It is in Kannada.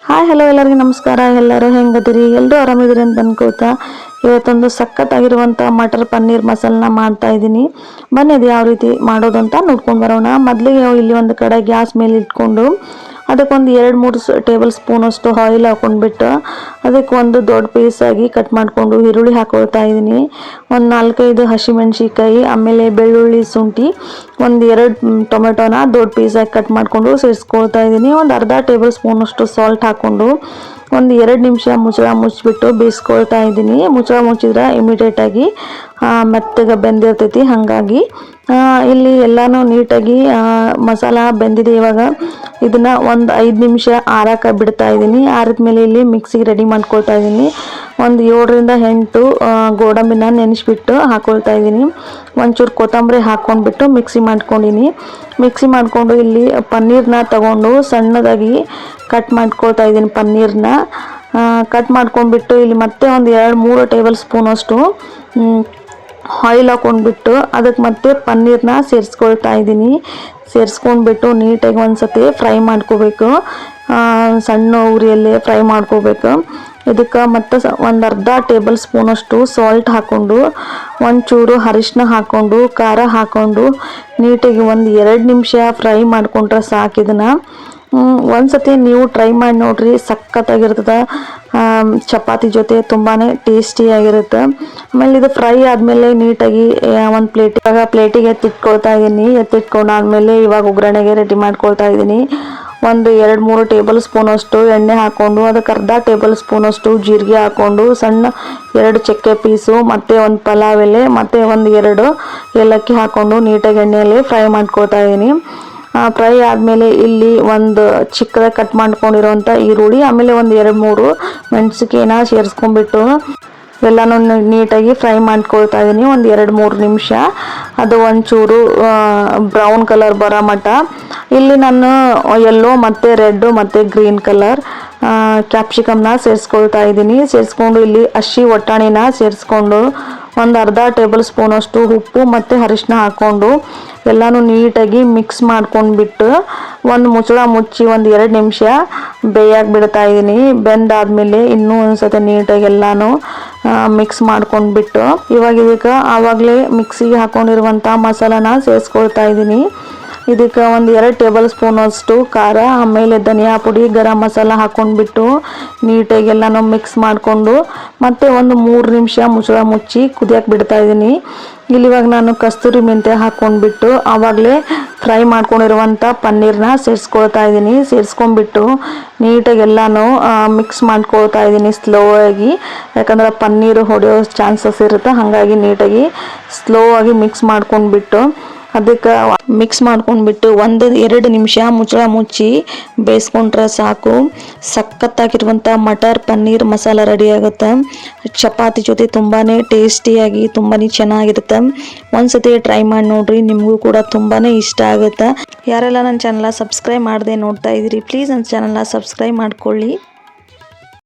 ಹಾಯ್ ಹಲೋ ಎಲ್ಲರಿಗೂ ನಮಸ್ಕಾರ. ಎಲ್ಲರೂ ಹೆಂಗದಿರಿ? ಎಲ್ಲರೂ ಆರಾಮಿದಿರಿ ಅಂತ ಅನ್ಕೋತಾ ಇವತ್ತೊಂದು ಸಖತ್ತಾಗಿರುವಂಥ ಮಟರ್ ಪನ್ನೀರ್ ಮಸಾಲನ ಮಾಡ್ತಾ ಇದ್ದೀನಿ. ಬನ್ನಿ ಅದು ಯಾವ ರೀತಿ ಮಾಡೋದಂತ ನೋಡ್ಕೊಂಡು ಬರೋಣ. ಮೊದಲಿಗೆ ಇಲ್ಲಿ ಒಂದು ಕಡೆ ಗ್ಯಾಸ್ ಮೇಲೆ ಇಟ್ಕೊಂಡು ಅದಕ್ಕೊಂದು 2-3 ಟೇಬಲ್ ಸ್ಪೂನ್ ಅಷ್ಟು ಆಯಿಲ್ ಹಾಕೊಂಡ್ಬಿಟ್ಟು ಅದಕ್ಕೆ ಒಂದು ದೊಡ್ಡ ಪೀಸಾಗಿ ಕಟ್ ಮಾಡಿಕೊಂಡು ಈರುಳ್ಳಿ ಹಾಕೊಳ್ತಾ ಇದ್ದೀನಿ. ಒಂದು 4-5 ಹಸಿಮೆಣ್ಸಿಕಾಯಿ, ಆಮೇಲೆ ಬೆಳ್ಳುಳ್ಳಿ, ಶುಂಠಿ, ಒಂದು 2 ಟೊಮೆಟೊನ ದೊಡ್ಡ ಪೀಸಾಗಿ ಕಟ್ ಮಾಡಿಕೊಂಡು ಸೇರಿಸ್ಕೊಳ್ತಾ ಇದ್ದೀನಿ. ಒಂದು ಅರ್ಧ ಟೇಬಲ್ ಸ್ಪೂನ್ ಅಷ್ಟು ಸಾಲ್ಟ್ ಹಾಕ್ಕೊಂಡು ಒಂದು 2 ನಿಮಿಷ ಮುಚ್ಚಳ ಮುಚ್ಚಿಬಿಟ್ಟು ಬೇಯಿಸ್ಕೊಳ್ತಾ ಇದ್ದೀನಿ. ಮುಚ್ಚಳ ಮುಚ್ಚಿದ್ರೆ ಇಮಿಡಿಯೇಟಾಗಿ ಮೆತ್ತಗೆ ಬೆಂದಿರ್ತೈತಿ. ಹಾಗಾಗಿ ಇಲ್ಲಿ ಎಲ್ಲನೂ ನೀಟಾಗಿ ಮಸಾಲ ಬೆಂದಿದೆ. ಇವಾಗ ಇದನ್ನು ಒಂದು 5 ನಿಮಿಷ ಆರಕ್ಕೆ ಬಿಡ್ತಾ ಇದ್ದೀನಿ. ಆರಿದ ಮೇಲೆ ಇಲ್ಲಿ ಮಿಕ್ಸಿಗೆ ರೆಡಿ ಮಾಡ್ಕೊಳ್ತಾ ಇದ್ದೀನಿ. ಒಂದು 7-8 ಗೋಡಂಬಿನ ನೆನೆಸ್ಬಿಟ್ಟು ಹಾಕ್ಕೊಳ್ತಾ ಇದ್ದೀನಿ. ಒಂಚೂರು ಕೊತ್ತಂಬರಿ ಹಾಕ್ಕೊಂಡ್ಬಿಟ್ಟು ಮಿಕ್ಸಿ ಮಾಡ್ಕೊಂಡು ಇಲ್ಲಿ ಪನ್ನೀರ್ನ ತಗೊಂಡು ಸಣ್ಣದಾಗಿ ಕಟ್ ಮಾಡ್ಕೊಳ್ತಾ ಇದ್ದೀನಿ. ಪನ್ನೀರ್ನ ಕಟ್ ಮಾಡ್ಕೊಂಡ್ಬಿಟ್ಟು ಇಲ್ಲಿ ಮತ್ತೆ ಒಂದು 2-3 ಟೇಬಲ್ ಸ್ಪೂನ್ ಅಷ್ಟು ಆಯಿಲ್ ಹಾಕ್ಕೊಂಡ್ಬಿಟ್ಟು ಅದಕ್ಕೆ ಮತ್ತೆ ಪನ್ನೀರ್ನ ಸೇರಿಸ್ಕೊಳ್ತಾ ಇದ್ದೀನಿ. ಸೇರಿಸ್ಕೊಂಡ್ಬಿಟ್ಟು ನೀಟಾಗಿ ಒಂದ್ಸತಿ ಫ್ರೈ ಮಾಡ್ಕೋಬೇಕು. ಸಣ್ಣ ಉರಿಯಲ್ಲೇ ಫ್ರೈ ಮಾಡ್ಕೋಬೇಕು. ಇದಕ್ಕೆ ಮತ್ತೆ ಒಂದು ಅರ್ಧ ಟೇಬಲ್ ಸ್ಪೂನ್ ಅಷ್ಟು ಸಾಲ್ಟ್ ಹಾಕ್ಕೊಂಡು ಒಂಚೂರು ಅರಿಶಿನ ಹಾಕ್ಕೊಂಡು ಖಾರ ಹಾಕ್ಕೊಂಡು ನೀಟಾಗಿ ಒಂದು 2 ನಿಮಿಷ ಫ್ರೈ ಮಾಡ್ಕೊಂಡ್ರೆ ಸಾಕು. ಇದನ್ನು ಒಂದ್ಸತಿ ನೀವು ಟ್ರೈ ಮಾಡಿ ನೋಡ್ರಿ, ಸಖತ್ತಾಗಿರ್ತದೆ. ಚಪಾತಿ ಜೊತೆ ತುಂಬಾ ಟೇಸ್ಟಿಯಾಗಿರುತ್ತೆ. ಆಮೇಲೆ ಇದು ಫ್ರೈ ಆದಮೇಲೆ ನೀಟಾಗಿ ಒಂದು ಪ್ಲೇಟಿಗೆ ಎತ್ತಿಟ್ಕೊಳ್ತಾ ಇದ್ದೀನಿ. ಎತ್ತಿಟ್ಕೊಂಡಾದ್ಮೇಲೆ ಇವಾಗ ಒಗ್ಗರಣೆಗೆ ರೆಡಿ ಮಾಡ್ಕೊಳ್ತಾ ಇದ್ದೀನಿ. ಒಂದು 2-3 ಟೇಬಲ್ ಸ್ಪೂನ್ ಅಷ್ಟು ಎಣ್ಣೆ ಹಾಕ್ಕೊಂಡು ಅದಕ್ಕೆ ಅರ್ಧ ಟೇಬಲ್ ಸ್ಪೂನ್ ಅಷ್ಟು ಜೀರಿಗೆ ಹಾಕ್ಕೊಂಡು ಸಣ್ಣ 2 ಚಕ್ಕೆ ಪೀಸು ಮತ್ತು ಒಂದು ಪಲಾವ್ ಎಲೆ ಮತ್ತು ಒಂದು 2 ಏಲಕ್ಕಿ ಹಾಕ್ಕೊಂಡು ನೀಟಾಗಿ ಎಣ್ಣೆಯಲ್ಲಿ ಫ್ರೈ ಮಾಡ್ಕೊಳ್ತಾ ಇದ್ದೀನಿ. ಫ್ರೈ ಆದಮೇಲೆ ಇಲ್ಲಿ ಒಂದು ಚಿಕ್ಕದಾಗಿ ಕಟ್ ಮಾಡ್ಕೊಂಡಿರೋಂಥ ಈರುಳ್ಳಿ, ಆಮೇಲೆ ಒಂದು 2-3 ಮೆಣಸಿನ್ಕಾಯಿನ ಸೇರಿಸ್ಕೊಂಡ್ಬಿಟ್ಟು ಎಲ್ಲನೂ ನೀಟಾಗಿ ಫ್ರೈ ಮಾಡ್ಕೊಳ್ತಾ ಇದ್ದೀನಿ. ಒಂದು 2-3 ನಿಮಿಷ ಅದು ಒಂಚೂರು ಬ್ರೌನ್ ಕಲರ್ ಬರೋ ಮಟ್ಟ. ಇಲ್ಲಿ ನಾನು ಯೆಲ್ಲೋ ಮತ್ತು ರೆಡ್ ಮತ್ತು ಗ್ರೀನ್ ಕಲರ್ ಕ್ಯಾಪ್ಸಿಕಮ್ನ ಸೇರಿಸ್ಕೊಳ್ತಾ ಇದ್ದೀನಿ. ಸೇರಿಸ್ಕೊಂಡು ಇಲ್ಲಿ ಹಸಿ ಒಟ್ಟಾಣಿನ ಸೇರಿಸ್ಕೊಂಡು ಒಂದು ಅರ್ಧ ಟೇಬಲ್ ಸ್ಪೂನ್ ಅಷ್ಟು ಉಪ್ಪು ಮತ್ತು ಅರಿಶಿನ ಹಾಕ್ಕೊಂಡು ಎಲ್ಲನೂ ನೀಟಾಗಿ ಮಿಕ್ಸ್ ಮಾಡ್ಕೊಂಡ್ಬಿಟ್ಟು ಒಂದು ಮುಚ್ಚಳ ಮುಚ್ಚಿ ಒಂದು 2 ನಿಮಿಷ ಬೇಯಕ್ಕೆ ಬಿಡ್ತಾ ಇದ್ದೀನಿ. ಬೆಂದಾದ್ಮೇಲೆ ಇನ್ನೂ ಒಂದ್ಸತಿ ನೀಟಾಗಿ ಎಲ್ಲನೂ ಮಿಕ್ಸ್ ಮಾಡ್ಕೊಂಡ್ಬಿಟ್ಟು ಇವಾಗ ಇದಕ್ಕೆ ಆವಾಗಲೇ ಮಿಕ್ಸಿಗೆ ಹಾಕೊಂಡಿರುವಂಥ ಮಸಾಲಾನ ಸೇರಿಸ್ಕೊಳ್ತಾ ಇದ್ದೀನಿ. ಇದಕ್ಕೆ ಒಂದು 2 ಟೇಬಲ್ ಸ್ಪೂನ್ ಅಷ್ಟು ಖಾರ, ಆಮೇಲೆ ಧನಿಯಾ ಪುಡಿ, ಗರಂ ಮಸಾಲ ಹಾಕ್ಕೊಂಡ್ಬಿಟ್ಟು ನೀಟಾಗಿ ಎಲ್ಲನೂ ಮಿಕ್ಸ್ ಮಾಡಿಕೊಂಡು ಮತ್ತೆ ಒಂದು 3 ನಿಮಿಷ ಮುಚ್ಚಳ ಮುಚ್ಚಿ ಕುದಿಯಕ್ಕೆ ಬಿಡ್ತಾ ಇದ್ದೀನಿ. ಇಲ್ಲಿ ಇವಾಗ ನಾನು ಕಸ್ತೂರಿ ಮೆಂತ್ಯ ಹಾಕ್ಕೊಂಡ್ಬಿಟ್ಟು ಆವಾಗಲೇ ಫ್ರೈ ಮಾಡ್ಕೊಂಡಿರುವಂಥ ಪನ್ನೀರ್ನ ಸೇರಿಸ್ಕೊಳ್ತಾ ಇದ್ದೀನಿ. ಸೇರಿಸ್ಕೊಂಡ್ಬಿಟ್ಟು ನೀಟಾಗಿ ಎಲ್ಲನೂ ಮಿಕ್ಸ್ ಮಾಡ್ಕೊಳ್ತಾ ಇದ್ದೀನಿ ಸ್ಲೋ ಆಗಿ. ಯಾಕಂದ್ರೆ ಪನ್ನೀರು ಹೊಡೆಯೋ ಚಾನ್ಸಸ್ ಇರುತ್ತೆ. ಹಾಗಾಗಿ ನೀಟಾಗಿ ಸ್ಲೋ ಆಗಿ ಮಿಕ್ಸ್ ಮಾಡ್ಕೊಂಡ್ಬಿಟ್ಟು ಅದಕ್ಕೆ ಮಿಕ್ಸ್ ಮಾಡ್ಕೊಂಡ್ಬಿಟ್ಟು 1-2 ನಿಮಿಷ ಮುಚ್ಚಳ ಮುಚ್ಚಿ ಬೇಯಿಸ್ಕೊಂಡ್ರೆ ಸಾಕು. ಸಖತ್ತಾಗಿರುವಂಥ ಮಟರ್ ಪನ್ನೀರ್ ಮಸಾಲ ರೆಡಿ ಆಗುತ್ತೆ. ಚಪಾತಿ ಜೊತೆ ತುಂಬಾ ಟೇಸ್ಟಿಯಾಗಿ ತುಂಬಾ ಚೆನ್ನಾಗಿರುತ್ತೆ. ಒಂದ್ಸತಿ ಟ್ರೈ ಮಾಡಿ ನೋಡ್ರಿ, ನಿಮಗೂ ಕೂಡ ತುಂಬಾ ಇಷ್ಟ ಆಗುತ್ತೆ. ಯಾರೆಲ್ಲ ನನ್ನ ಚಾನಲ್ನ ಸಬ್ಸ್ಕ್ರೈಬ್ ಮಾಡದೆ ನೋಡ್ತಾ ಇದ್ದೀರಿ, ಪ್ಲೀಸ್ ನನ್ನ ಚಾನಲ್ನ ಸಬ್ಸ್ಕ್ರೈಬ್ ಮಾಡ್ಕೊಳ್ಳಿ.